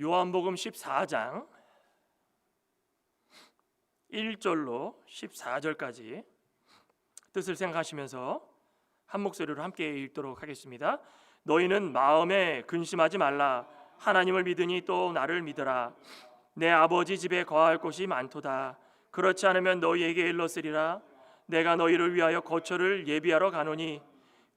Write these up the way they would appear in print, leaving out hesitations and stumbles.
요한복음 14장 1절로 14절까지 뜻을 생각하시면서 한 목소리로 함께 읽도록 하겠습니다. 너희는 마음에 근심하지 말라. 하나님을 믿으니 또 나를 믿으라. 내 아버지 집에 거할 곳이 많도다. 그렇지 않으면 너희에게 일렀으리라. 내가 너희를 위하여 거처를 예비하러 가노니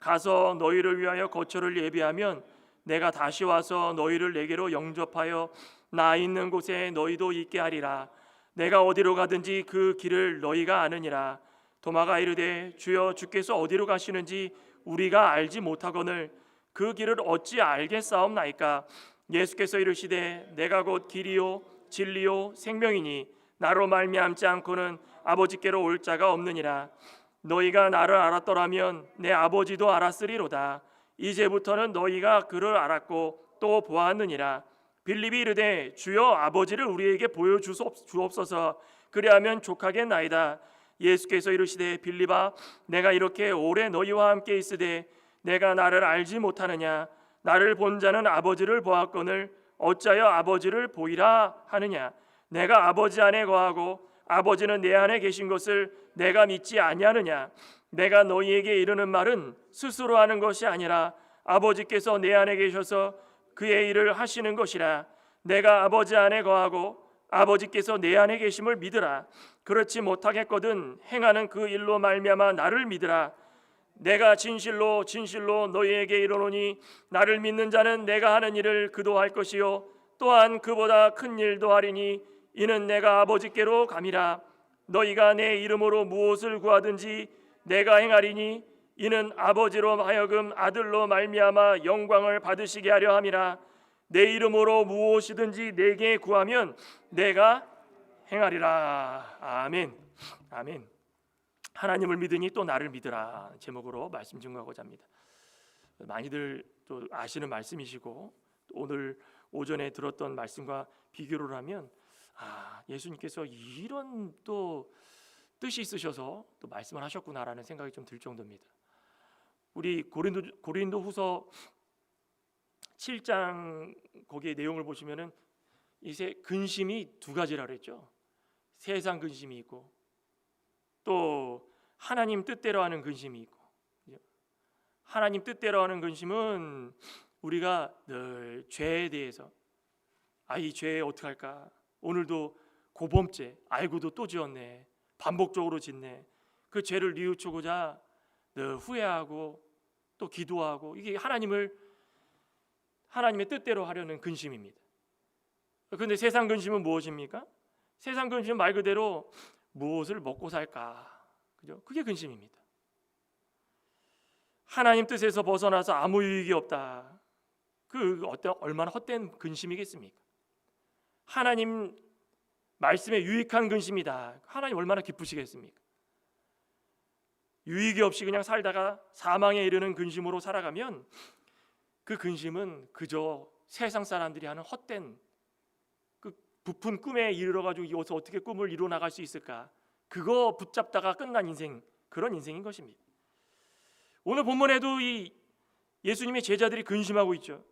가서 너희를 위하여 거처를 예비하면 내가 다시 와서 너희를 내게로 영접하여 나 있는 곳에 너희도 있게 하리라. 내가 어디로 가든지 그 길을 너희가 아느니라. 도마가 이르되 주여 주께서 어디로 가시는지 우리가 알지 못하거늘 그 길을 어찌 알겠사옵나이까. 예수께서 이르시되 내가 곧 길이요 진리요 생명이니 나로 말미암지 않고는 아버지께로 올 자가 없느니라. 너희가 나를 알았더라면 내 아버지도 알았으리로다. 이제부터는 너희가 그를 알았고 또 보았느니라. 빌립이 이르되 주여 아버지를 우리에게 보여주옵소서. 그리하면 족하겠나이다. 예수께서 이르시되 빌립아 내가 이렇게 오래 너희와 함께 있으되 내가 나를 알지 못하느냐. 나를 본 자는 아버지를 보았거늘 어찌하여 아버지를 보이라 하느냐. 내가 아버지 안에 거하고 아버지는 내 안에 계신 것을 내가 믿지 아니하느냐. 내가 너희에게 이르는 말은 스스로 하는 것이 아니라 아버지께서 내 안에 계셔서 그의 일을 하시는 것이라. 내가 아버지 안에 거하고 아버지께서 내 안에 계심을 믿으라. 그렇지 못하겠거든 행하는 그 일로 말미암아 나를 믿으라. 내가 진실로 진실로 너희에게 이르노니 나를 믿는 자는 내가 하는 일을 그도 할 것이요 또한 그보다 큰 일도 하리니 이는 내가 아버지께로 감이라. 너희가 내 이름으로 무엇을 구하든지 내가 행하리니 이는 아버지로 하여금 아들로 말미암아 영광을 받으시게 하려 함이라. 내 이름으로 무엇이든지 내게 구하면 내가 행하리라. 아멘. 아멘. 하나님을 믿으니 또 나를 믿으라 제목으로 말씀 증거하고자 합니다. 많이들 또 아시는 말씀이시고 오늘 오전에 들었던 말씀과 비교를 하면 예수님께서 이런 또 뜻이 있으셔서 또 말씀을 하셨구나라는 생각이 좀 들 정도입니다. 우리 고린도후서 7장 거기에 내용을 보시면은 이제 근심이 두 가지라 그랬죠. 세상 근심이 있고 또 하나님 뜻대로 하는 근심이 있고. 하나님 뜻대로 하는 근심은 우리가 늘 죄에 대해서 이 죄 어떡할까? 오늘도 고범죄 알고도 또 지었네. 반복적으로 짓네. 그 죄를 뉘우치고자 늘 후회하고 또 기도하고 이게 하나님의 뜻대로 하려는 근심입니다. 그런데 세상 근심은 무엇입니까? 세상 근심은 말 그대로 무엇을 먹고 살까? 그죠? 그게 근심입니다. 하나님 뜻에서 벗어나서 아무 유익이 없다. 그 얼마나 헛된 근심이겠습니까? 하나님 말씀에 유익한 근심이다. 하나님 얼마나 기쁘시겠습니까? 유익이 없이 그냥 살다가 사망에 이르는 근심으로 살아가면 그 근심은 그저 세상 사람들이 하는 헛된 그 부푼 꿈에 이르러가지고 이것을 어떻게 꿈을 이루어 나갈 수 있을까? 그거 붙잡다가 끝난 인생, 그런 인생인 것입니다. 오늘 본문에도 이 예수님의 제자들이 근심하고 있죠.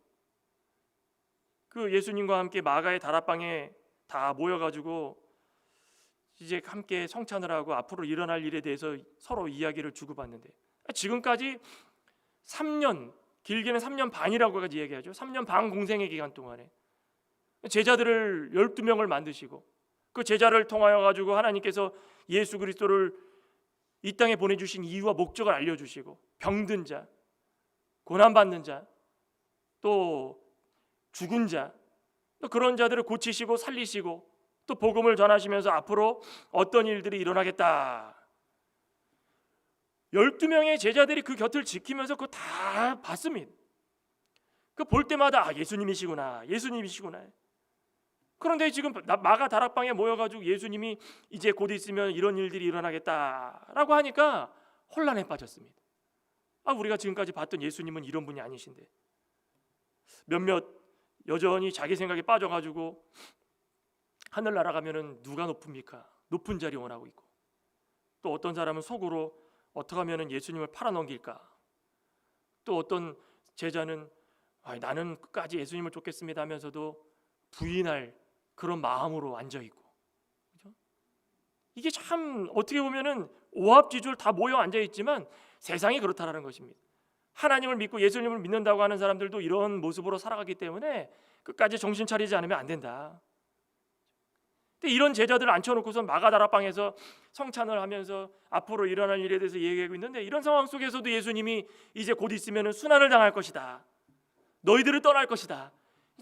그 예수님과 함께 마가의 다락방에 다 모여가지고 이제 함께 성찬을 하고 앞으로 일어날 일에 대해서 서로 이야기를 주고받는데 지금까지 3년, 길게는 3년 반이라고까지 얘기하죠. 3년 반 공생의 기간 동안에 제자들을 12명을 만드시고 그 제자를 통하여 가지고 하나님께서 예수 그리스도를 이 땅에 보내주신 이유와 목적을 알려주시고 병든 자, 고난받는 자, 또 죽은 자, 또 그런 자들을 고치시고 살리시고 또 복음을 전하시면서 앞으로 어떤 일들이 일어나겠다. 12명의 제자들이 그 곁을 지키면서 그거 다 봤습니다. 그 볼 때마다 예수님이시구나, 예수님이시구나. 그런데 지금 마가 다락방에 모여가지고 예수님이 이제 곧 있으면 이런 일들이 일어나겠다라고 하니까 혼란에 빠졌습니다. 우리가 지금까지 봤던 예수님은 이런 분이 아니신데 몇몇 여전히 자기 생각에 빠져가지고 하늘 날아가면은 누가 높습니까? 높은 자리 원하고 있고 또 어떤 사람은 속으로 어떻게 하면은 예수님을 팔아넘길까? 또 어떤 제자는 나는 끝까지 예수님을 쫓겠습니다 하면서도 부인할 그런 마음으로 앉아 있고, 그죠? 이게 참 어떻게 보면은 오합지졸 다 모여 앉아 있지만 세상이 그렇다라는 것입니다. 하나님을 믿고 예수님을 믿는다고 하는 사람들도 이런 모습으로 살아가기 때문에 끝까지 정신 차리지 않으면 안 된다. 근데 이런 제자들을 앉혀놓고서 마가다락방에서 성찬을 하면서 앞으로 일어날 일에 대해서 얘기하고 있는데, 이런 상황 속에서도 예수님이 이제 곧 있으면 순환을 당할 것이다, 너희들을 떠날 것이다,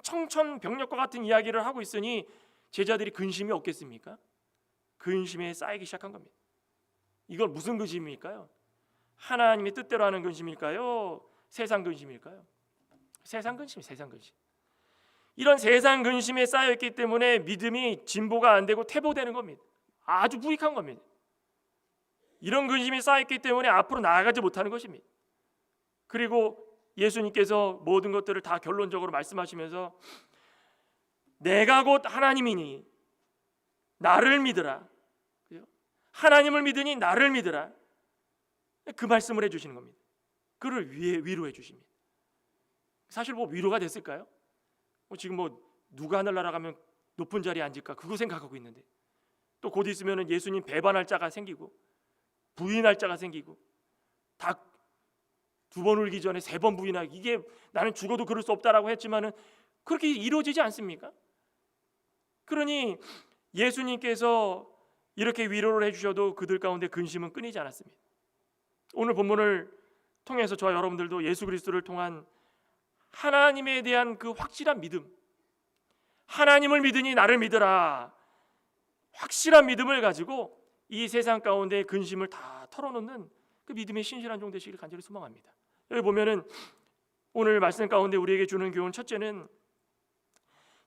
청천벽력과 같은 이야기를 하고 있으니 제자들이 근심이 없겠습니까? 근심에 쌓이기 시작한 겁니다. 이걸 무슨 근심일까요? 하나님의 뜻대로 하는 근심일까요? 세상 근심일까요? 세상 근심. 이런 세상 근심에 쌓여있기 때문에 믿음이 진보가 안 되고 퇴보되는 겁니다. 아주 무익한 겁니다. 이런 근심이 쌓였기 때문에 앞으로 나아가지 못하는 것입니다. 그리고 예수님께서 모든 것들을 다 결론적으로 말씀하시면서 내가 곧 하나님이니 나를 믿으라, 하나님을 믿으니 나를 믿으라, 그 말씀을 해주시는 겁니다. 그를 위로해 주십니다. 사실 뭐 위로가 됐을까요? 지금 뭐 누가 하늘 날아가면 높은 자리에 앉을까 그거 생각하고 있는데, 또 곧 있으면 예수님 배반할 자가 생기고 부인할 자가 생기고, 닭 2번 울기 전에 3번 부인하기, 이게 나는 죽어도 그럴 수 없다라고 했지만은 그렇게 이루어지지 않습니까? 그러니 예수님께서 이렇게 위로를 해주셔도 그들 가운데 근심은 끊이지 않았습니다. 오늘 본문을 통해서 저와 여러분들도 예수 그리스도를 통한 하나님에 대한 그 확실한 믿음, 하나님을 믿으니 나를 믿으라, 확실한 믿음을 가지고 이 세상 가운데 근심을 다 털어놓는 그 믿음의 신실한 종 되시길 간절히 소망합니다. 여기 보면은 오늘 말씀 가운데 우리에게 주는 교훈 첫째는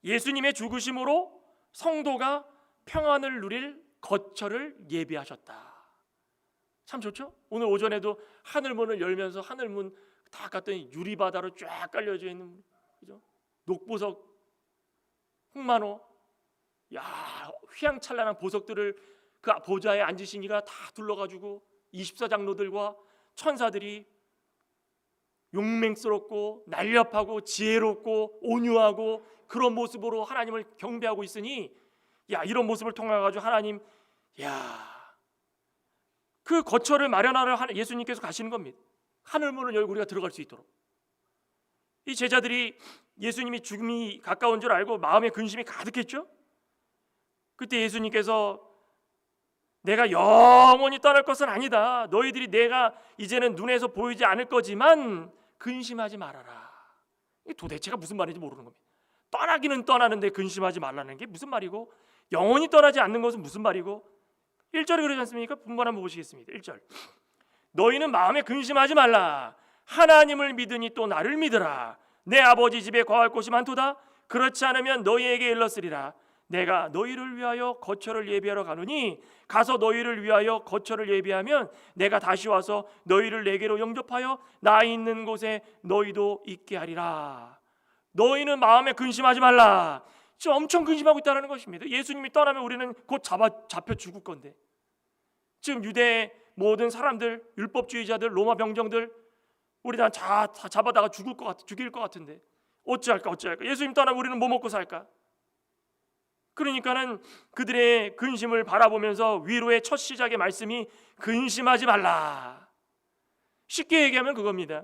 예수님의 죽으심으로 성도가 평안을 누릴 거처를 예비하셨다. 참 좋죠? 오늘 오전에도 하늘문을 열면서 하늘문 다 갔더니 유리바다로 쫙 깔려져 있는, 그죠? 녹보석, 홍만호, 야, 휘황찬란한 보석들을 그 보좌에 앉으신 이가 다 둘러가지고 24장로들과 천사들이 용맹스럽고 날렵하고 지혜롭고 온유하고 그런 모습으로 하나님을 경배하고 있으니, 야, 이런 모습을 통해 가지고 하나님, 야, 그 거처를 마련하러 예수님께서 가시는 겁니다. 하늘문을 열고 우리가 들어갈 수 있도록. 이 제자들이 예수님이 죽음이 가까운 줄 알고 마음에 근심이 가득했죠. 그때 예수님께서 내가 영원히 떠날 것은 아니다, 너희들이 내가 이제는 눈에서 보이지 않을 거지만 근심하지 말아라. 이게 도대체가 무슨 말인지 모르는 겁니다. 떠나기는 떠나는데 근심하지 말라는 게 무슨 말이고, 영원히 떠나지 않는 것은 무슨 말이고. 1절에 그러지 않습니까? 본문 한번 보시겠습니다. 1절, 너희는 마음에 근심하지 말라, 하나님을 믿으니 또 나를 믿으라. 내 아버지 집에 거할 곳이 많도다. 그렇지 않으면 너희에게 일렀으리라. 내가 너희를 위하여 거처를 예비하러 가노니 가서 너희를 위하여 거처를 예비하면 내가 다시 와서 너희를 내게로 영접하여 나 있는 곳에 너희도 있게 하리라. 너희는 마음에 근심하지 말라. 지금 엄청 근심하고 있다는 것입니다. 예수님이 떠나면 우리는 곧 잡혀 죽을 건데, 지금 유대 모든 사람들, 율법주의자들, 로마 병정들 우리 다 잡아다가 죽일 것 같은데 어찌할까. 예수님 떠나면 우리는 뭐 먹고 살까? 그러니까는 그들의 근심을 바라보면서 위로의 첫 시작의 말씀이 근심하지 말라. 쉽게 얘기하면 그겁니다.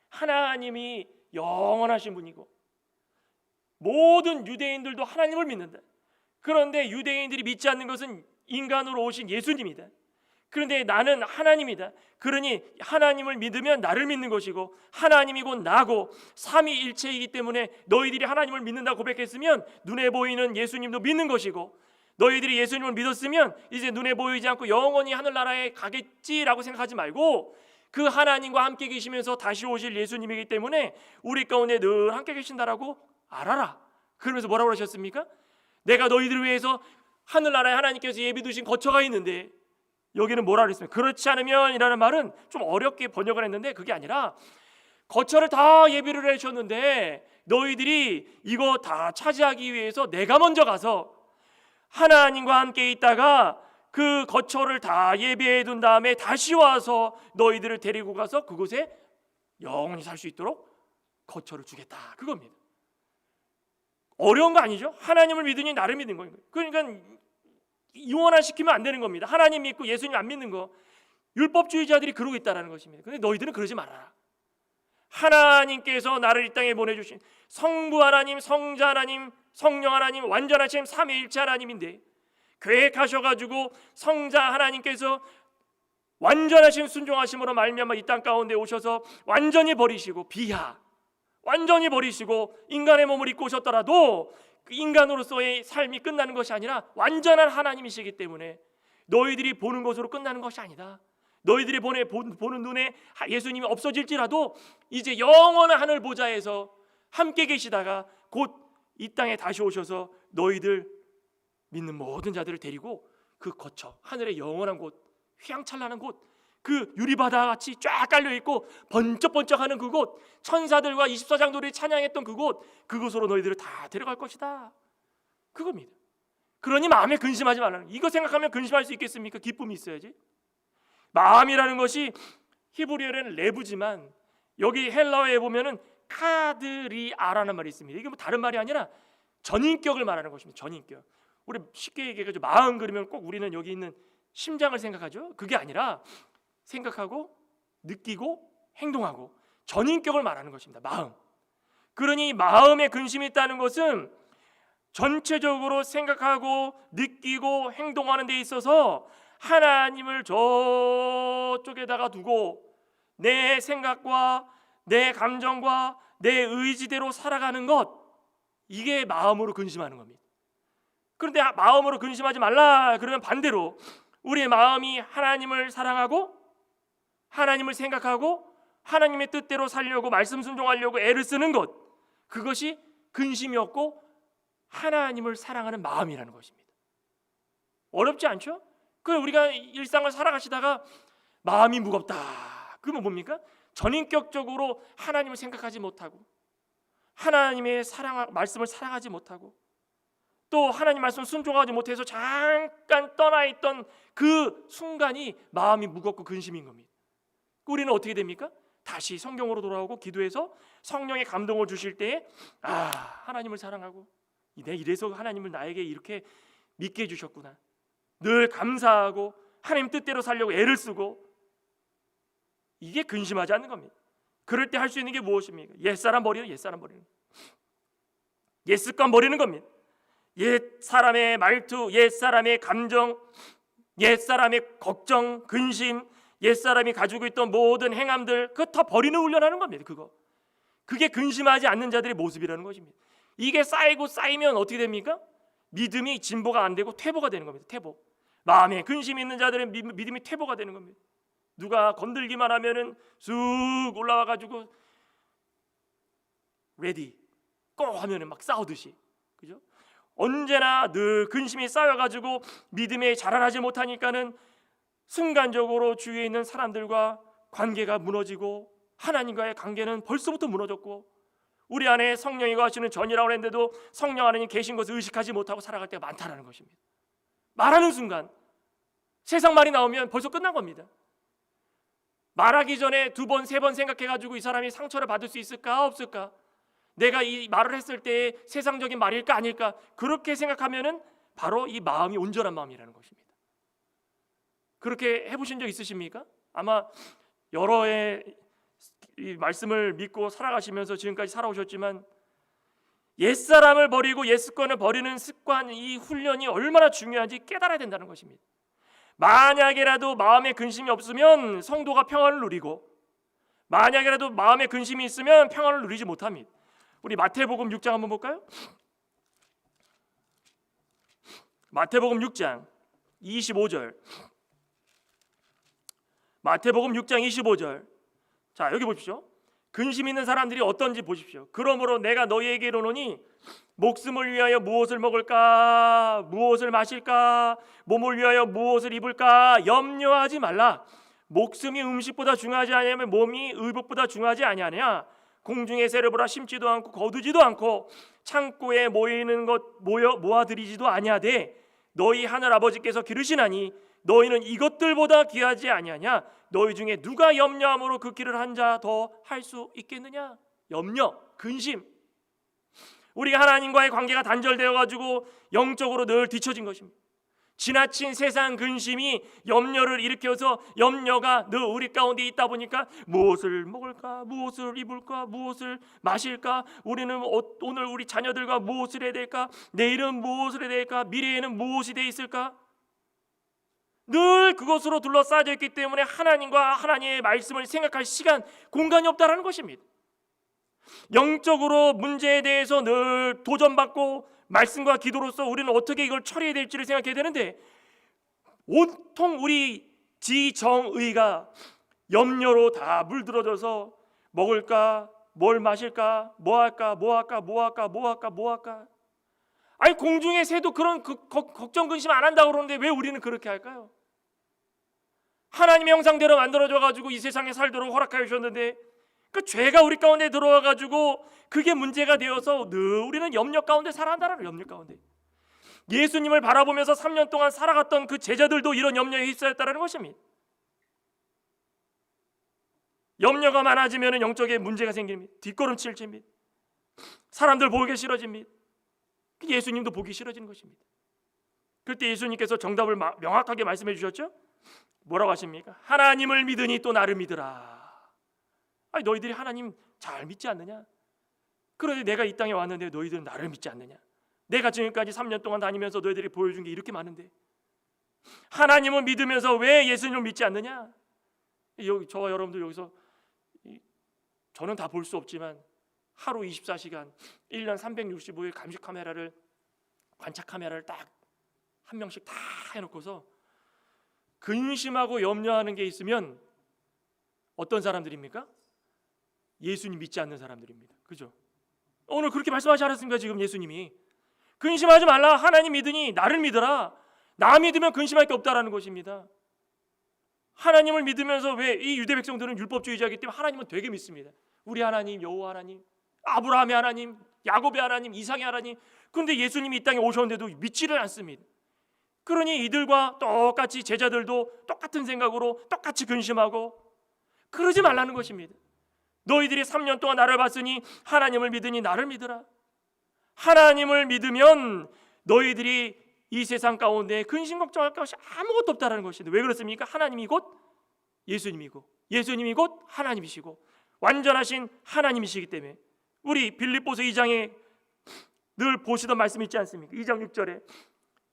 하나님이 영원하신 분이고 모든 유대인들도 하나님을 믿는다. 그런데 유대인들이 믿지 않는 것은 인간으로 오신 예수님이다. 그런데 나는 하나님이다. 그러니 하나님을 믿으면 나를 믿는 것이고 하나님이 곧 나고 삼위일체이기 때문에 너희들이 하나님을 믿는다고 고백했으면 눈에 보이는 예수님도 믿는 것이고, 너희들이 예수님을 믿었으면 이제 눈에 보이지 않고 영원히 하늘나라에 가겠지라고 생각하지 말고 그 하나님과 함께 계시면서 다시 오실 예수님이기 때문에 우리 가운데 늘 함께 계신다라고 알아라. 그러면서 뭐라고 하셨습니까? 내가 너희들을 위해서 하늘나라에 하나님께서 예비 두신 거처가 있는데, 여기는 뭐라 그랬습니까? 그렇지 않으면 이라는 말은 좀 어렵게 번역을 했는데 그게 아니라 거처를 다 예비를 해주셨는데 너희들이 이거 다 차지하기 위해서 내가 먼저 가서 하나님과 함께 있다가 그 거처를 다 예비해 둔 다음에 다시 와서 너희들을 데리고 가서 그곳에 영원히 살 수 있도록 거처를 주겠다, 그겁니다. 어려운 거 아니죠? 하나님을 믿으니 나를 믿는 거예요. 그러니까 이원화시키면 안 되는 겁니다. 하나님 믿고 예수님 안 믿는 거. 율법주의자들이 그러고 있다는 것입니다. 그런데 너희들은 그러지 말아라. 하나님께서 나를 이 땅에 보내주신 성부 하나님, 성자 하나님, 성령 하나님, 완전하신 삼위일체 하나님인데 계획하셔가지고 성자 하나님께서 완전하신 순종하심으로 말미암아 이 땅 가운데 오셔서 완전히 버리시고 완전히 버리시고 인간의 몸을 입고 오셨더라도 그 인간으로서의 삶이 끝나는 것이 아니라 완전한 하나님이시기 때문에 너희들이 보는 것으로 끝나는 것이 아니다. 너희들이 보는 눈에 예수님이 없어질지라도 이제 영원한 하늘 보좌에서 함께 계시다가 곧 이 땅에 다시 오셔서 너희들 믿는 모든 자들을 데리고 그 거처 하늘의 영원한 곳, 휘황찬란한 곳, 그 유리바다 같이 쫙 깔려 있고 번쩍번쩍하는 그곳, 천사들과 24장들이 찬양했던 그곳으로 너희들을 다 데려갈 것이다. 그겁니다. 그러니 마음에 근심하지 말라는, 이거 생각하면 근심할 수 있겠습니까? 기쁨이 있어야지. 마음이라는 것이 히브리어는 레부지만 여기 헬라어에 보면은 카드리아라는 말이 있습니다. 이게 뭐 다른 말이 아니라 전인격을 말하는 것입니다. 전인격. 우리 쉽게 얘기해가지고 마음 그리면 꼭 우리는 여기 있는 심장을 생각하죠. 그게 아니라 생각하고 느끼고 행동하고 전인격을 말하는 것입니다. 마음. 그러니 마음에 근심이 있다는 것은 전체적으로 생각하고 느끼고 행동하는 데 있어서 하나님을 저쪽에다가 두고 내 생각과 내 감정과 내 의지대로 살아가는 것, 이게 마음으로 근심하는 겁니다. 그런데 마음으로 근심하지 말라 그러면 반대로 우리의 마음이 하나님을 사랑하고 하나님을 생각하고 하나님의 뜻대로 살려고 말씀 순종하려고 애를 쓰는 것, 그것이 근심이었고 하나님을 사랑하는 마음이라는 것입니다. 어렵지 않죠? 그 우리가 일상을 살아가시다가 마음이 무겁다 그러면 뭡니까? 전인격적으로 하나님을 생각하지 못하고 하나님의 말씀을 사랑하지 못하고 또 하나님 말씀 순종하지 못해서 잠깐 떠나 있던 그 순간이 마음이 무겁고 근심인 겁니다. 우리는 어떻게 됩니까? 다시 성경으로 돌아오고 기도해서 성령의 감동을 주실 때에 하나님을 사랑하고 내가 이래서 하나님을 나에게 이렇게 믿게 해주셨구나, 늘 감사하고 하나님 뜻대로 살려고 애를 쓰고, 이게 근심하지 않는 겁니다. 그럴 때 할 수 있는 게 무엇입니까? 옛사람 버리는 옛 습관 버리는 겁니다. 옛 사람의 말투, 옛 사람의 감정, 옛 사람의 걱정, 근심, 옛 사람이 가지고 있던 모든 행함들, 그거 다 버리는 훈련하는 겁니다. 그게 근심하지 않는 자들의 모습이라는 것입니다. 이게 쌓이면 어떻게 됩니까? 믿음이 진보가 안 되고 퇴보가 되는 겁니다. 퇴보. 마음에 근심이 있는 자들은 믿음이 퇴보가 되는 겁니다. 누가 건들기만 하면은 쑥 올라와 가지고 레디 고 하면은 막 싸우듯이, 그죠? 언제나 늘 근심이 쌓여가지고 믿음에 자라나지 못하니까는 순간적으로 주위에 있는 사람들과 관계가 무너지고 하나님과의 관계는 벌써부터 무너졌고 우리 안에 성령이 거하시는 전이라고 했는데도 성령 하나님 계신 것을 의식하지 못하고 살아갈 때가 많다는 것입니다. 말하는 순간 세상 말이 나오면 벌써 끝난 겁니다. 말하기 전에 2번, 3번 생각해가지고 이 사람이 상처를 받을 수 있을까 없을까, 내가 이 말을 했을 때 세상적인 말일까 아닐까, 그렇게 생각하면은 바로 이 마음이 온전한 마음이라는 것입니다. 그렇게 해보신 적 있으십니까? 아마 여러 해 이 말씀을 믿고 살아가시면서 지금까지 살아오셨지만 옛사람을 버리고 옛습관을 버리는 습관, 이 훈련이 얼마나 중요한지 깨달아야 된다는 것입니다. 만약에라도 마음에 근심이 없으면 성도가 평안을 누리고 만약에라도 마음에 근심이 있으면 평안을 누리지 못합니다. 우리 마태복음 6장 한번 볼까요? 마태복음 6장 25절. 마태복음 6장 25절. 자, 여기 보십시오. 근심 있는 사람들이 어떤지 보십시오. 그러므로 내가 너희에게 이르노니 목숨을 위하여 무엇을 먹을까, 무엇을 마실까, 몸을 위하여 무엇을 입을까 염려하지 말라. 목숨이 음식보다 중요하지 아니하면 몸이 의복보다 중요하지 아니하냐. 공중의 새를 보라, 심지도 않고 거두지도 않고 창고에 모이는 것 모아들이지도 아니하되 너희 하늘 아버지께서 기르시나니 너희는 이것들보다 귀하지 아니하냐. 너희 중에 누가 염려함으로 그 길을 한 자 더 할 수 있겠느냐. 염려, 근심. 우리가 하나님과의 관계가 단절되어 가지고 영적으로 늘 뒤처진 것입니다. 지나친 세상 근심이 염려를 일으켜서 염려가 늘 우리 가운데 있다 보니까 무엇을 먹을까, 무엇을 입을까, 무엇을 마실까, 우리는 오늘 우리 자녀들과 무엇을 해야 될까, 내일은 무엇을 해야 될까, 미래에는 무엇이 돼 있을까, 늘 그것으로 둘러싸여 있기 때문에 하나님과 하나님의 말씀을 생각할 시간, 공간이 없다라는 것입니다. 영적으로 문제에 대해서 늘 도전받고 말씀과 기도로서 우리는 어떻게 이걸 처리해야 될지를 생각해야 되는데, 온통 우리 지정의가 염려로 다 물들어져서 먹을까, 뭘 마실까, 뭐 할까, 뭐 할까, 뭐 할까, 뭐 할까, 뭐 할까. 아니, 공중의 새도 그런 걱정 근심 안 한다고 그러는데 왜 우리는 그렇게 할까요? 하나님의 형상대로 만들어져 가지고 이 세상에 살도록 허락하여 주셨는데 그 죄가 우리 가운데 들어와 가지고 그게 문제가 되어서 늘 우리는 염려 가운데 살아간다는, 염려 가운데. 예수님을 바라보면서 3년 동안 살아갔던 그 제자들도 이런 염려에 휩싸였다는 것입니다. 염려가 많아지면 영적에 문제가 생깁니다. 뒷걸음칠집니다. 사람들 보기 싫어집니다. 예수님도 보기 싫어지는 것입니다. 그때 예수님께서 정답을 명확하게 말씀해 주셨죠. 뭐라고 하십니까? 하나님을 믿으니 또 나를 믿으라. 아니, 너희들이 하나님 잘 믿지 않느냐? 그런데 내가 이 땅에 왔는데 너희들은 나를 믿지 않느냐? 내가 지금까지 3년 동안 다니면서 너희들이 보여준 게 이렇게 많은데 하나님을 믿으면서 왜 예수님을 믿지 않느냐? 여기 저와 여러분들 여기서 저는 다 볼 수 없지만 하루 24시간 1년 365일 감시 카메라를, 관찰 카메라를 딱 한 명씩 다 해놓고서 근심하고 염려하는 게 있으면 어떤 사람들입니까? 예수님 믿지 않는 사람들입니다. 그죠? 오늘 그렇게 말씀하지 않았습니까? 지금 예수님이 근심하지 말라, 하나님 믿으니 나를 믿어라. 나 믿으면 근심할 게 없다라는 것입니다. 하나님을 믿으면서, 왜 이 유대 백성들은 율법주의자이기 때문에 하나님은 되게 믿습니다. 우리 하나님, 여호와 하나님, 아브라함의 하나님, 야곱의 하나님, 이삭의 하나님. 그런데 예수님이 이 땅에 오셨는데도 믿지를 않습니다. 그러니 이들과 똑같이 제자들도 똑같은 생각으로 똑같이 근심하고, 그러지 말라는 것입니다. 너희들이 3년 동안 나를 봤으니 하나님을 믿으니 나를 믿으라. 하나님을 믿으면 너희들이 이 세상 가운데 근심 걱정할 것이 아무것도 없다라는 것인데, 왜 그렇습니까? 하나님이 곧 예수님이고 예수님이 곧 하나님이시고 완전하신 하나님이시기 때문에. 우리 빌립보서 2장에 늘 보시던 말씀 있지 않습니까? 2장 6절에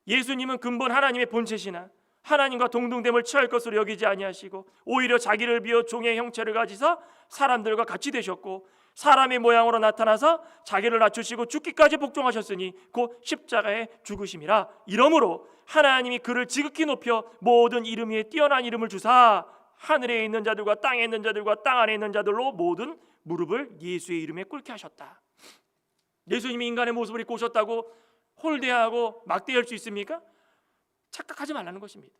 예수님은 근본 하나님의 본체시나 하나님과 동등됨을 취할 것으로 여기지 아니하시고 오히려 자기를 비워 종의 형체를 가지사 사람들과 같이 되셨고 사람의 모양으로 나타나서 자기를 낮추시고 죽기까지 복종하셨으니 곧 십자가에 죽으심이라. 이러므로 하나님이 그를 지극히 높여 모든 이름 위에 뛰어난 이름을 주사 하늘에 있는 자들과 땅에 있는 자들과 땅 안에 있는 자들로 모든 무릎을 예수의 이름에 꿇게 하셨다. 예수님이 인간의 모습을 입고 오셨다고 홀대하고 막대할 수 있습니까? 착각하지 말라는 것입니다.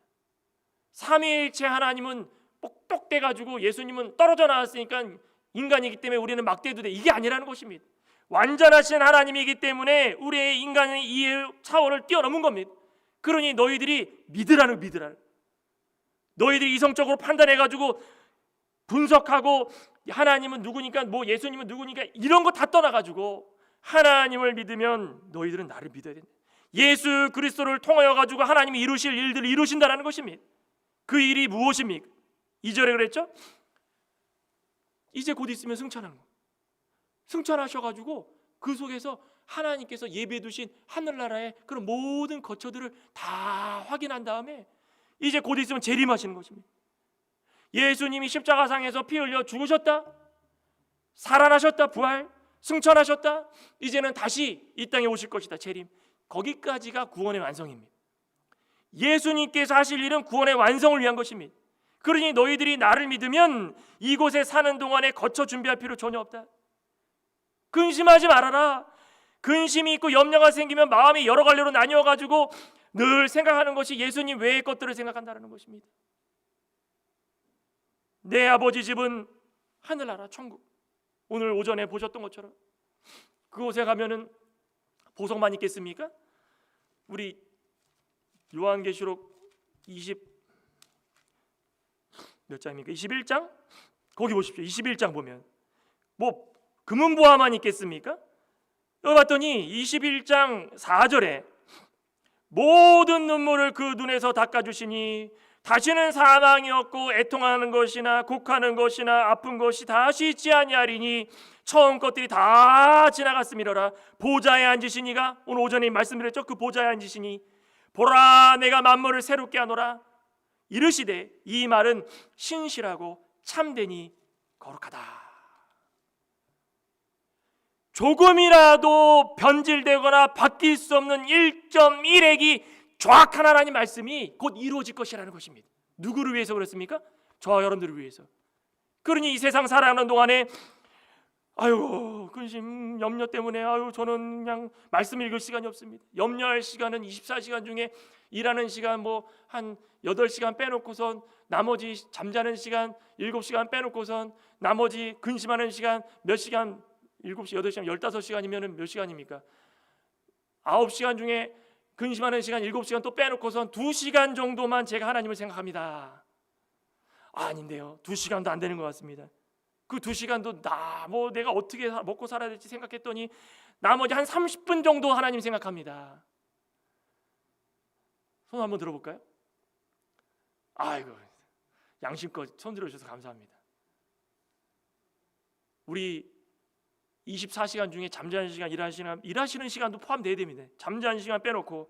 삼위일체 하나님은 똑똑돼가지고 예수님은 떨어져 나왔으니까 인간이기 때문에 우리는 막대해도 돼, 이게 아니라는 것입니다. 완전하신 하나님이기 때문에 우리의 인간의 이해 차원을 뛰어넘은 겁니다. 그러니 너희들이 믿으라는, 너희들이 이성적으로 판단해가지고 분석하고 하나님은 누구니까, 뭐 예수님은 누구니까, 이런 거 다 떠나가지고 하나님을 믿으면 너희들은 나를 믿어야 된다. 예수 그리스도를 통하여 가지고 하나님이 이루실 일들을 이루신다는 것입니다. 그 일이 무엇입니까? 2절에 그랬죠? 이제 곧 있으면 승천하는 거. 승천하셔가지고 그 속에서 하나님께서 예비해 두신 하늘나라의 그런 모든 거처들을 다 확인한 다음에 이제 곧 있으면 재림하시는 것입니다. 예수님이 십자가상에서 피 흘려 죽으셨다, 살아나셨다, 부활, 승천하셨다, 이제는 다시 이 땅에 오실 것이다, 재림. 거기까지가 구원의 완성입니다. 예수님께서 하실 일은 구원의 완성을 위한 것입니다. 그러니 너희들이 나를 믿으면 이곳에 사는 동안에 거처 준비할 필요 전혀 없다. 근심하지 말아라. 근심이 있고 염려가 생기면 마음이 여러 갈래로 나뉘어가지고 늘 생각하는 것이 예수님 외의 것들을 생각한다는 것입니다. 내 아버지 집은 하늘나라, 천국. 오늘 오전에 보셨던 것처럼 그곳에 가면은 보석만 있겠습니까? 우리 요한계시록 20몇 장입니까? 21장? 거기 보십시오. 21장 보면 뭐 금은보화만 있겠습니까? 여기 봤더니 21장 4절에 모든 눈물을 그 눈에서 닦아주시니 다시는 사망이 없고 애통하는 것이나 곡하는 것이나 아픈 것이 다시 있지 아니하리니 처음 것들이 다 지나갔음이로라. 보좌에 앉으시니가, 오늘 오전에 말씀드렸죠. 그 보좌에 앉으시니 보라 내가 만물을 새롭게 하노라. 이르시되, 이 말은 신실하고 참되니 거룩하다. 조금이라도 변질되거나 바뀔 수 없는 1.1핵이 정확한 하나님 말씀이 곧 이루어질 것이라는 것입니다. 누구를 위해서 그렇습니까? 저와 여러분들을 위해서. 그러니 이 세상 살아가는 동안에 아유 근심 염려 때문에 아유 저는 그냥 말씀 읽을 시간이 없습니다. 염려할 시간은 24시간 중에 일하는 시간 뭐 한 8시간 빼놓고선 나머지 잠자는 시간 7시간 빼놓고선 나머지 근심하는 시간 몇 시간 7시, 8시간, 15시간이면 몇 시간입니까? 9시간 중에 근심하는 시간 7시간 또 빼놓고선 2시간 정도만 제가 하나님을 생각합니다. 아닌데요, 2시간도 안 되는 것 같습니다. 그 2시간도 뭐 내가 어떻게 먹고 살아야 될지 생각했더니 나머지 한 30분 정도 하나님 생각합니다. 손 한번 들어볼까요? 아이고 양심껏 손 들어주셔서 감사합니다. 우리 24시간 중에 잠자는 시간, 일하시는 시간도 포함돼야 됩니다. 잠자는 시간 빼놓고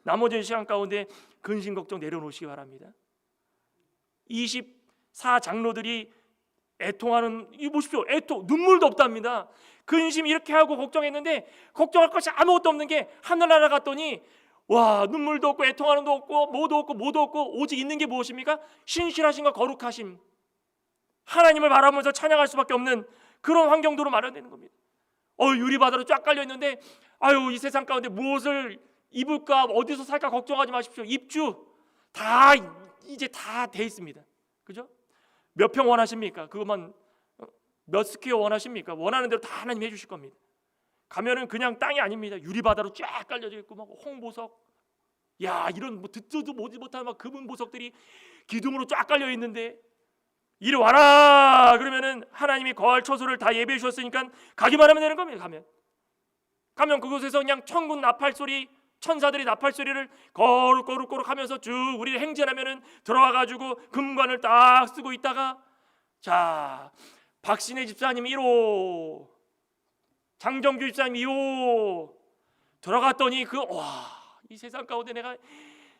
나머지 시간 가운데 근심 걱정 내려놓으시기 바랍니다. 24 장로들이 애통하는, 이 보십시오, 애통, 눈물도 없답니다. 근심 이렇게 하고 걱정했는데 걱정할 것이 아무것도 없는 게 하늘나라 갔더니 와, 눈물도 없고 애통하는 도 없고 뭐도 없고 오직 있는 게 무엇입니까? 신실하심과 거룩하심, 하나님을 바라보면서 찬양할 수밖에 없는 그런 환경도로 마련되는 겁니다. 유리바다로 쫙 깔려 있는데 아유 이 세상 가운데 무엇을 입을까 어디서 살까 걱정하지 마십시오. 입주 다 이제 다 돼 있습니다. 그죠? 몇 평 원하십니까? 그것만 몇 스퀘어 원하십니까? 원하는 대로 다 하나님 해주실 겁니다. 가면은 그냥 땅이 아닙니다. 유리바다로 쫙 깔려져 있고 막 홍보석, 야 이런 뭐 듣지도 못한 막 금은 보석들이 기둥으로 쫙 깔려 있는데 이리 와라 그러면은 하나님이 거할 처소를 다 예배해 주셨으니까 가기만 하면 되는 겁니다. 가면 그곳에서 그냥 천군 나팔 소리, 천사들이 나팔 소리를 거룩거룩 하면서 쭉 우리를 행진하면은 들어와 가지고 금관을 딱 쓰고 있다가 자 박신혜 집사님 1호, 장정규 집사님 2호 들어갔더니 이 세상 가운데 내가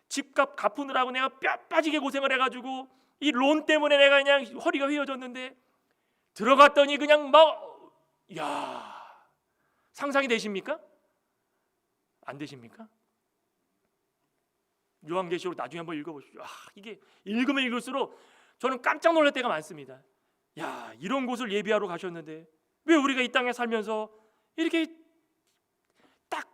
집값 갚으느라고 내가 뼈 빠지게 고생을 해가지고 이 론 때문에 내가 그냥 허리가 휘어졌는데 들어갔더니 그냥 막 상상이 되십니까? 안 되십니까? 요한계시록 나중에 한번 읽어보십시오. 이게 읽으면 읽을수록 저는 깜짝 놀랄 때가 많습니다. 이런 곳을 예비하러 가셨는데 왜 우리가 이 땅에 살면서 이렇게 딱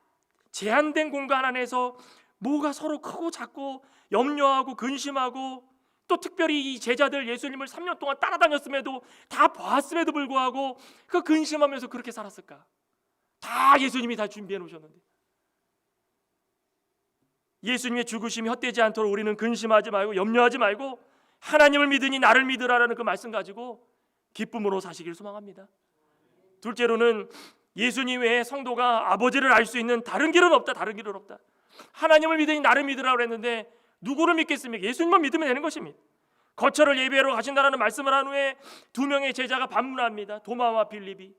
제한된 공간 안에서 뭐가 서로 크고 작고 염려하고 근심하고 또 특별히 이 제자들 예수님을 3년 동안 따라다녔음에도 다 봤음에도 불구하고 그 근심하면서 그렇게 살았을까? 다 예수님이 다 준비해 놓으셨는데 예수님의 죽으심이 헛되지 않도록 우리는 근심하지 말고 염려하지 말고 하나님을 믿으니 나를 믿으라라는 그 말씀 가지고 기쁨으로 사시길 소망합니다. 둘째로는 예수님 외에 성도가 아버지를 알 수 있는 다른 길은 없다. 하나님을 믿으니 나를 믿으라고 했는데 누구를 믿겠습니까? 예수님만 믿으면 되는 것입니다. 거처를 예배하러 가신다라는 말씀을 한 후에 2명의 제자가 반문합니다. 도마와 빌립이.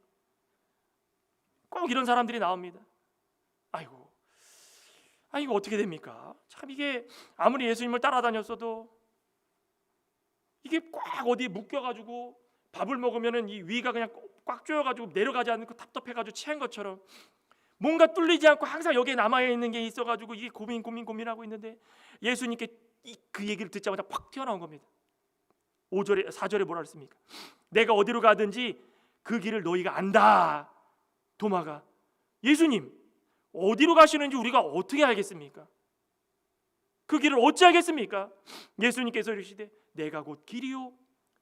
꼭 이런 사람들이 나옵니다. 아이고 어떻게 됩니까? 참 이게 아무리 예수님을 따라다녔어도 이게 꽉 어디에 묶여가지고 밥을 먹으면은 이 위가 그냥 꽉 조여가지고 내려가지 않고 답답해가지고 취한 것처럼 뭔가 뚫리지 않고 항상 여기에 남아있는 게 있어가지고 이게 고민하고 있는데 예수님께 그 얘기를 듣자마자 팍 튀어나온 겁니다. 4절에 뭐라 그랬습니까? 내가 어디로 가든지 그 길을 너희가 안다. 도마가 예수님 어디로 가시는지 우리가 어떻게 알겠습니까? 그 길을 어찌 알겠습니까? 예수님께서 이르시되 내가 곧 길이요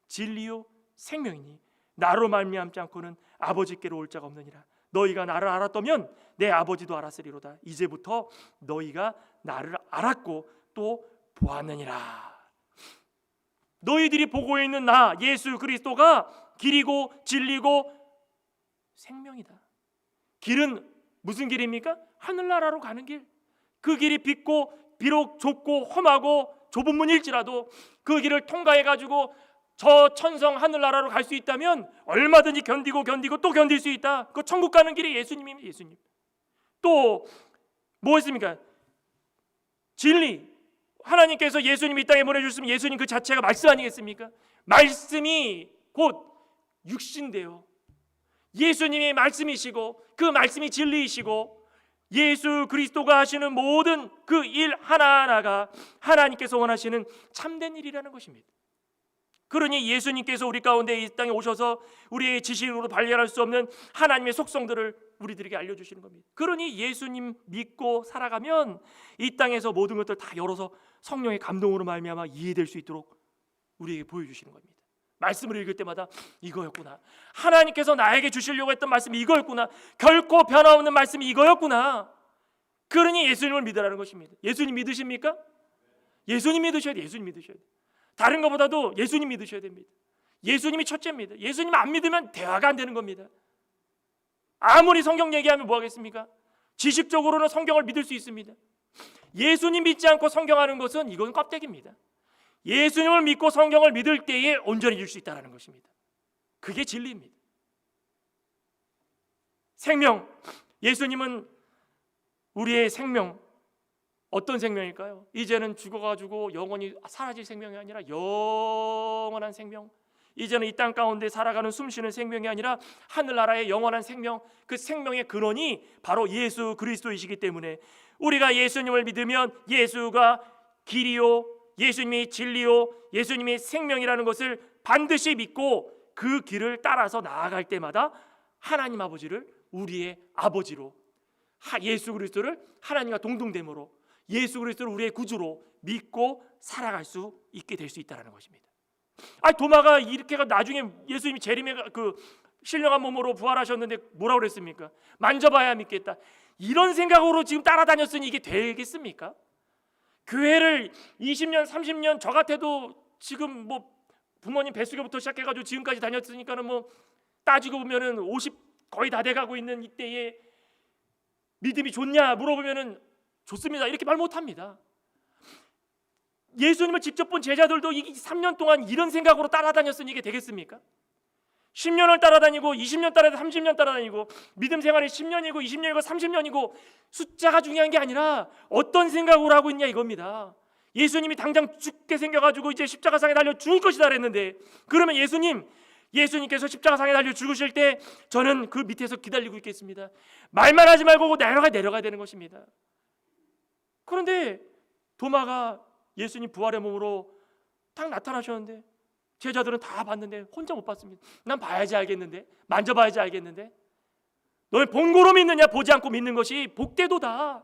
진리요 생명이니 나로 말미암지 않고는 아버지께로 올 자가 없느니라. 너희가 나를 알았다면 내 아버지도 알았으리로다. 이제부터 너희가 나를 알았고 또 보았느니라. 너희들이 보고 있는 나 예수 그리스도가 길이고 진리고 생명이다. 길은 무슨 길입니까? 하늘나라로 가는 길. 그 길이 빗고 비록 좁고 험하고 좁은 문일지라도 그 길을 통과해 가지고 저 천성 하늘나라로 갈 수 있다면 얼마든지 견디고 또 견딜 수 있다. 그 천국 가는 길이 예수님입니다. 예수님. 또 뭐였습니까? 진리. 하나님께서 예수님 이 땅에 보내주셨으면 예수님 그 자체가 말씀 아니겠습니까? 말씀이 곧 육신되어 예수님의 말씀이시고 그 말씀이 진리이시고 예수 그리스도가 하시는 모든 그 일 하나하나가 하나님께서 원하시는 참된 일이라는 것입니다. 그러니 예수님께서 우리 가운데 이 땅에 오셔서 우리의 지식으로 발견할 수 없는 하나님의 속성들을 우리들에게 알려주시는 겁니다. 그러니 예수님 믿고 살아가면 이 땅에서 모든 것들 다 열어서 성령의 감동으로 말미암아 이해될 수 있도록 우리에게 보여주시는 겁니다. 말씀을 읽을 때마다 이거였구나. 하나님께서 나에게 주시려고 했던 말씀이 이거였구나. 결코 변화없는 말씀이 이거였구나. 그러니 예수님을 믿으라는 것입니다. 예수님 믿으십니까? 예수님 믿으셔야 돼요. 예수님 믿으셔야 돼요. 다른 것보다도 예수님 믿으셔야 됩니다. 예수님이 첫째입니다. 예수님 안 믿으면 대화가 안 되는 겁니다. 아무리 성경 얘기하면 뭐 하겠습니까? 지식적으로는 성경을 믿을 수 있습니다. 예수님 믿지 않고 성경하는 것은 이건 껍데기입니다. 예수님을 믿고 성경을 믿을 때에 온전해질 수 있다는 것입니다. 그게 진리입니다. 생명. 예수님은 우리의 생명. 어떤 생명일까요? 이제는 죽어가지고 영원히 사라질 생명이 아니라 영원한 생명. 이제는 이 땅 가운데 살아가는 숨쉬는 생명이 아니라 하늘나라의 영원한 생명. 그 생명의 근원이 바로 예수 그리스도이시기 때문에 우리가 예수님을 믿으면 예수가 길이요, 예수님이 진리요, 예수님이 생명이라는 것을 반드시 믿고 그 길을 따라서 나아갈 때마다 하나님 아버지를 우리의 아버지로, 예수 그리스도를 하나님과 동등됨으로, 예수 그리스도를 우리의 구주로 믿고 살아갈 수 있게 될 수 있다는 것입니다. 도마가 이렇게가 나중에 예수님이 재림의 그 신령한 몸으로 부활하셨는데 뭐라고 그랬습니까? 만져봐야 믿겠다. 이런 생각으로 지금 따라다녔으니 이게 되겠습니까? 교회를 20년 30년 저 같아도 지금 뭐 부모님 뱃속에부터 시작해가지고 지금까지 다녔으니까는 뭐 따지고 보면은 50 거의 다 돼가고 있는 이때에 믿음이 좋냐 물어보면은 좋습니다 이렇게 말 못합니다. 예수님을 직접 본 제자들도 3년 동안 이런 생각으로 따라다녔으니 이게 되겠습니까? 10년을 따라다니고 20년 따라다니고 30년 따라다니고 믿음 생활이 10년이고 20년이고 30년이고 숫자가 중요한 게 아니라 어떤 생각으로 하고 있냐 이겁니다. 예수님이 당장 죽게 생겨가지고 이제 십자가상에 달려 죽을 것이다 그랬는데 그러면 예수님께서 십자가상에 달려 죽으실 때 저는 그 밑에서 기다리고 있겠습니다. 말만 하지 말고 내려가야 되는 것입니다. 그런데 도마가 예수님 부활의 몸으로 딱 나타나셨는데 제자들은 다 봤는데 혼자 못 봤습니다. 난 봐야지 알겠는데, 만져봐야지 알겠는데, 너는 본고로 믿느냐 보지 않고 믿는 것이 복되도다.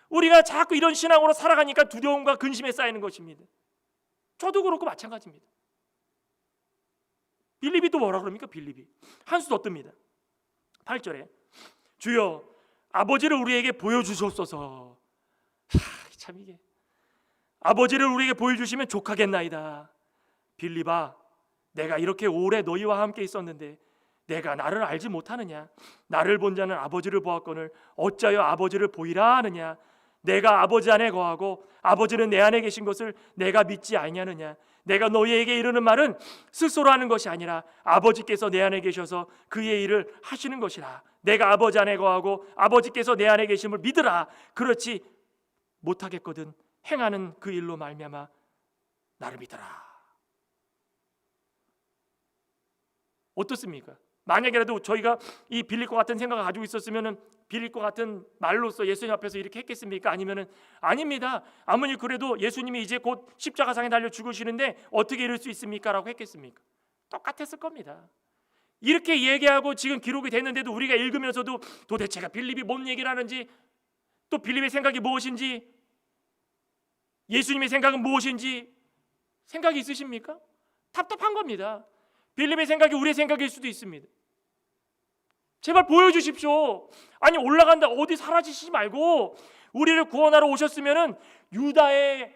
우리가 자꾸 이런 신앙으로 살아가니까 두려움과 근심에 쌓이는 것입니다. 저도 그렇고 마찬가지입니다. 빌립이 또 뭐라 그럽니까? 빌립이 한 수 더 뜹니다. 8절에 주여 아버지를 우리에게 보여주셨소서. 참 이게 아버지를 우리에게 보여주시면 족하겠나이다. 빌립아, 내가 이렇게 오래 너희와 함께 있었는데 내가 나를 알지 못하느냐? 나를 본 자는 아버지를 보았거늘 어찌하여 아버지를 보이라 하느냐? 내가 아버지 안에 거하고 아버지는 내 안에 계신 것을 내가 믿지 아니하느냐? 내가 너희에게 이르는 말은 스스로 하는 것이 아니라 아버지께서 내 안에 계셔서 그의 일을 하시는 것이라. 내가 아버지 안에 거하고 아버지께서 내 안에 계심을 믿으라. 그렇지 못하겠거든 행하는 그 일로 말미암아 나를 믿어라. 어떻습니까? 만약이라도 저희가 이 빌립과 같은 생각을 가지고 있었으면은 빌립과 같은 말로써 예수님 앞에서 이렇게 했겠습니까? 아니면은 아닙니다. 아무리 그래도 예수님이 이제 곧 십자가상에 달려 죽으시는데 어떻게 이럴 수 있습니까? 라고 했겠습니까? 똑같았을 겁니다. 이렇게 얘기하고 지금 기록이 됐는데도 우리가 읽으면서도 도대체가 빌립이 뭔 얘기를 하는지 또 빌립의 생각이 무엇인지 예수님의 생각은 무엇인지 생각이 있으십니까? 답답한 겁니다. 빌립의 생각이 우리의 생각일 수도 있습니다. 제발 보여주십시오. 아니 올라간다 어디 사라지시지 말고 우리를 구원하러 오셨으면은 유다의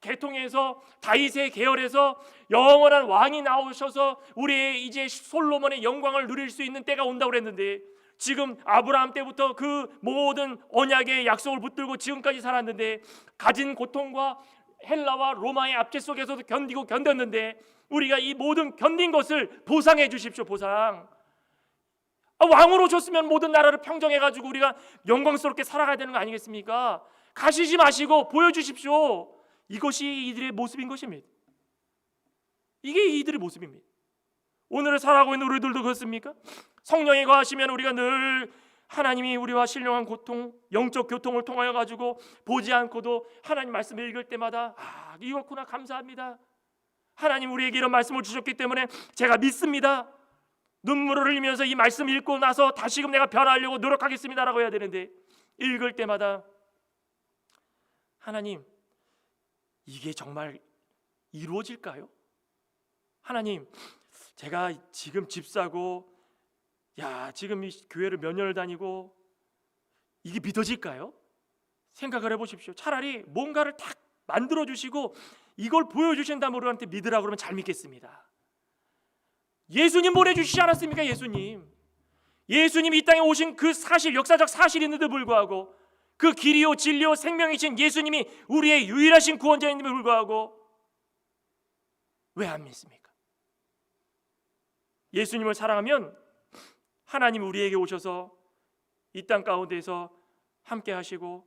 계통에서 다윗의 계열에서 영원한 왕이 나오셔서 우리의 이제 솔로몬의 영광을 누릴 수 있는 때가 온다고 그랬는데 지금 아브라함 때부터 그 모든 언약의 약속을 붙들고 지금까지 살았는데, 가진 고통과 헬라와 로마의 압제 속에서도 견디고 견뎠는데, 우리가 이 모든 견딘 것을 보상해 주십시오. 보상. 왕으로 줬으면 모든 나라를 평정해가지고 우리가 영광스럽게 살아가야 되는 거 아니겠습니까? 가시지 마시고 보여주십시오. 이것이 이들의 모습인 것입니다. 이게 이들의 모습입니다. 오늘을 살아가고 있는 우리들도 그렇습니까? 성령이 거하시면 우리가 늘 하나님이 우리와 신령한 고통, 영적 교통을 통하여 가지고 보지 않고도 하나님 말씀을 읽을 때마다 이렇구나, 감사합니다. 하나님 우리에게 이런 말씀을 주셨기 때문에 제가 믿습니다. 눈물을 흘리면서 이 말씀 읽고 나서 다시금 내가 변하려고 노력하겠습니다라고 해야 되는데, 읽을 때마다 하나님, 이게 정말 이루어질까요? 하나님, 제가 지금 집 사고 지금 이 교회를 몇 년을 다니고 이게 믿어질까요? 생각을 해보십시오. 차라리 뭔가를 딱 만들어주시고 이걸 보여주신다면 우리한테 믿으라고 그러면 잘 믿겠습니다. 예수님 보내주시지 않았습니까? 예수님이 이 땅에 오신 그 사실, 역사적 사실인데도 불구하고, 그 길이요 진리요 생명이신 예수님이 우리의 유일하신 구원자임에도 불구하고 왜 안 믿습니까? 예수님을 사랑하면 하나님 우리에게 오셔서 이 땅 가운데에서 함께 하시고,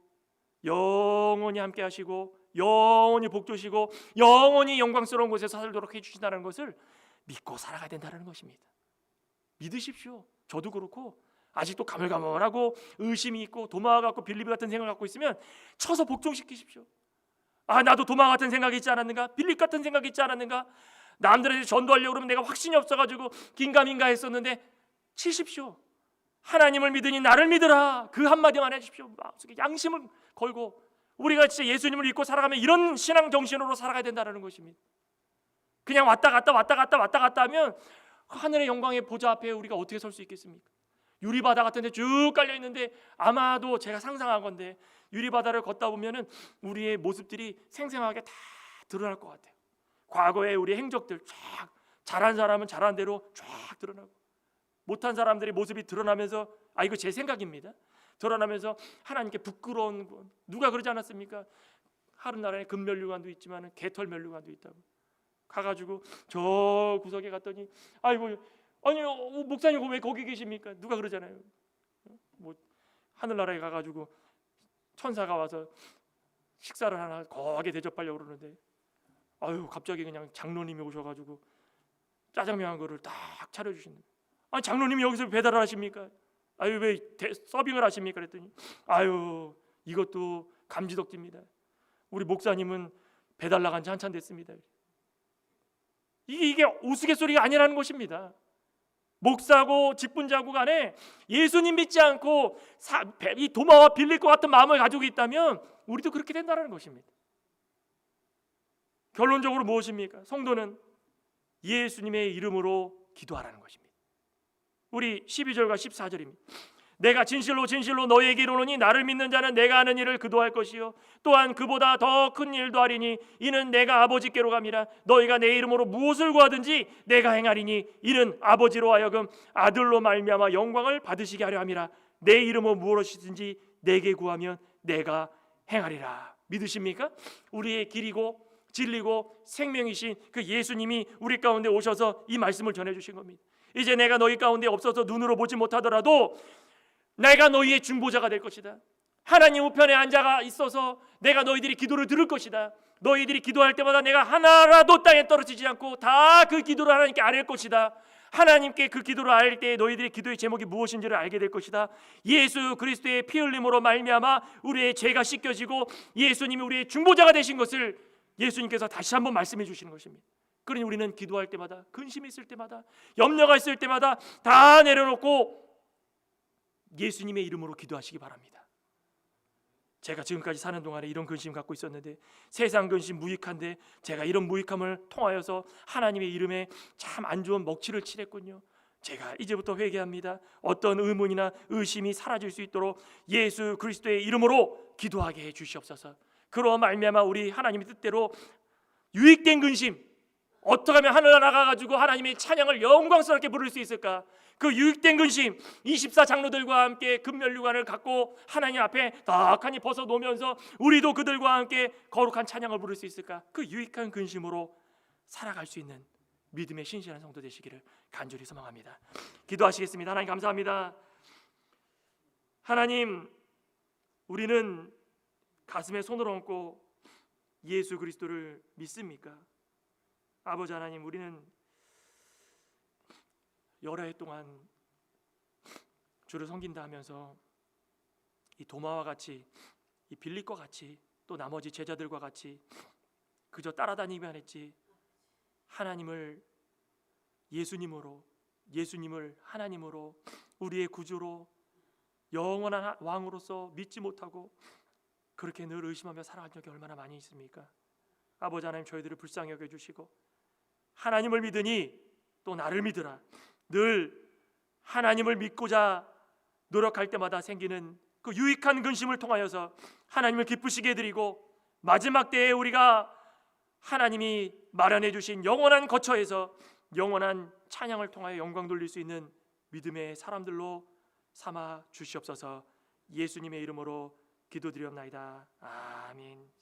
영원히 함께 하시고, 영원히 복 주시고, 영원히 영광스러운 곳에서 살도록 해주신다는 것을 믿고 살아가야 된다는 것입니다. 믿으십시오. 저도 그렇고 아직도 가물가물하고 의심이 있고 도마와 같고 빌립 같은 생각을 갖고 있으면 쳐서 복종시키십시오. 나도 도마 같은 생각이 있지 않았는가? 빌립 같은 생각이 있지 않았는가? 남들한테 전도하려고 그러면 내가 확신이 없어가지고 긴가민가 했었는데 치십시오. 하나님을 믿으니 나를 믿으라. 그 한마디만 해주십시오. 마음속에 양심을 걸고 우리가 진짜 예수님을 믿고 살아가면 이런 신앙 정신으로 살아가야 된다는 것입니다. 그냥 왔다 갔다 하면 하늘의 영광의 보좌 앞에 우리가 어떻게 설 수 있겠습니까? 유리바다 같은 데 쭉 깔려 있는데, 아마도 제가 상상한 건데 유리바다를 걷다 보면은 우리의 모습들이 생생하게 다 드러날 것 같아요. 과거의 우리 행적들 쫙, 잘한 사람은 잘한 대로 쫙 드러나고, 못한 사람들의 모습이 드러나면서, 이거 제 생각입니다. 드러나면서 하나님께 부끄러운 것. 누가 그러지 않았습니까? 하늘나라에 금면류관도 있지만 개털면류관도 있다고. 가가지고 저 구석에 갔더니 아니 목사님 왜 거기 계십니까? 누가 그러잖아요. 하늘나라에 가가지고 천사가 와서 식사를 하나 거하게 대접하려고 그러는데, 갑자기 그냥 장로님이 오셔가지고 짜장면 한 그릇을 딱 차려주시는 거예요. 장로님이 여기서 배달을 하십니까? 왜 서빙을 하십니까? 그랬더니 이것도 감지덕지입니다. 우리 목사님은 배달 나간 지 한참 됐습니다. 이게 우스갯소리가 아니라는 것입니다. 목사고 직분자고 간에 예수님 믿지 않고 이 도마와 빌릴 것 같은 마음을 가지고 있다면 우리도 그렇게 된다는 것입니다. 결론적으로 무엇입니까? 성도는 예수님의 이름으로 기도하라는 것입니다. 우리 12절과 14절입니다. 내가 진실로 너희에게 이르노니 나를 믿는 자는 내가 하는 일을 그도 할 것이요 또한 그보다 더 큰 일도 하리니 이는 내가 아버지께로 감이라. 너희가 내 이름으로 무엇을 구하든지 내가 행하리니 이는 아버지로 하여금 아들로 말미암아 영광을 받으시게 하려 함이라. 내 이름으로 무엇이든지 내게 구하면 내가 행하리라. 믿으십니까? 우리의 길이고 진리고 생명이신 그 예수님이 우리 가운데 오셔서 이 말씀을 전해주신 겁니다. 이제 내가 너희 가운데 없어서 눈으로 보지 못하더라도 내가 너희의 중보자가 될 것이다. 하나님 우편에 앉아가 있어서 내가 너희들이 기도를 들을 것이다. 너희들이 기도할 때마다 내가 하나라도 땅에 떨어지지 않고 다 그 기도를 하나님께 아뢰 것이다. 하나님께 그 기도를 아뢰 때 너희들의 기도의 제목이 무엇인지를 알게 될 것이다. 예수 그리스도의 피 흘림으로 말미암아 우리의 죄가 씻겨지고 예수님이 우리의 중보자가 되신 것을 예수님께서 다시 한번 말씀해 주시는 것입니다. 그러니 우리는 기도할 때마다, 근심이 있을 때마다, 염려가 있을 때마다 다 내려놓고 예수님의 이름으로 기도하시기 바랍니다. 제가 지금까지 사는 동안에 이런 근심 갖고 있었는데, 세상 근심 무익한데 제가 이런 무익함을 통하여서 하나님의 이름에 참 안 좋은 먹칠을 칠했군요. 제가 이제부터 회개합니다. 어떤 의문이나 의심이 사라질 수 있도록 예수 그리스도의 이름으로 기도하게 해 주시옵소서. 그로 말미암아 우리 하나님의 뜻대로 유익된 근심, 어떻게 하면 하늘 나가가지고 하나님의 찬양을 영광스럽게 부를 수 있을까? 그 유익된 근심, 24 장로들과 함께 금면류관을 갖고 하나님 앞에 덕하니 벗어놓으면서 우리도 그들과 함께 거룩한 찬양을 부를 수 있을까? 그 유익한 근심으로 살아갈 수 있는 믿음의 신실한 성도 되시기를 간절히 소망합니다. 기도하시겠습니다. 하나님 감사합니다. 하나님, 우리는 가슴에 손을 얹고 예수 그리스도를 믿습니까? 아버지 하나님, 우리는 여러 해 동안 주를 섬긴다 하면서 이 도마와 같이, 이 빌립과 같이, 또 나머지 제자들과 같이 그저 따라다니기만 했지, 하나님을 예수님으로, 예수님을 하나님으로, 우리의 구주로, 영원한 왕으로서 믿지 못하고 그렇게 늘 의심하며 살아간 적이 얼마나 많이 있습니까? 아버지 하나님, 저희들을 불쌍히 여겨주시고 하나님을 믿으니 또 나를 믿으라, 늘 하나님을 믿고자 노력할 때마다 생기는 그 유익한 근심을 통하여서 하나님을 기쁘시게 해드리고 마지막 때에 우리가 하나님이 마련해 주신 영원한 거처에서 영원한 찬양을 통하여 영광 돌릴 수 있는 믿음의 사람들로 삼아 주시옵소서. 예수님의 이름으로 기도드리옵나이다. 아멘.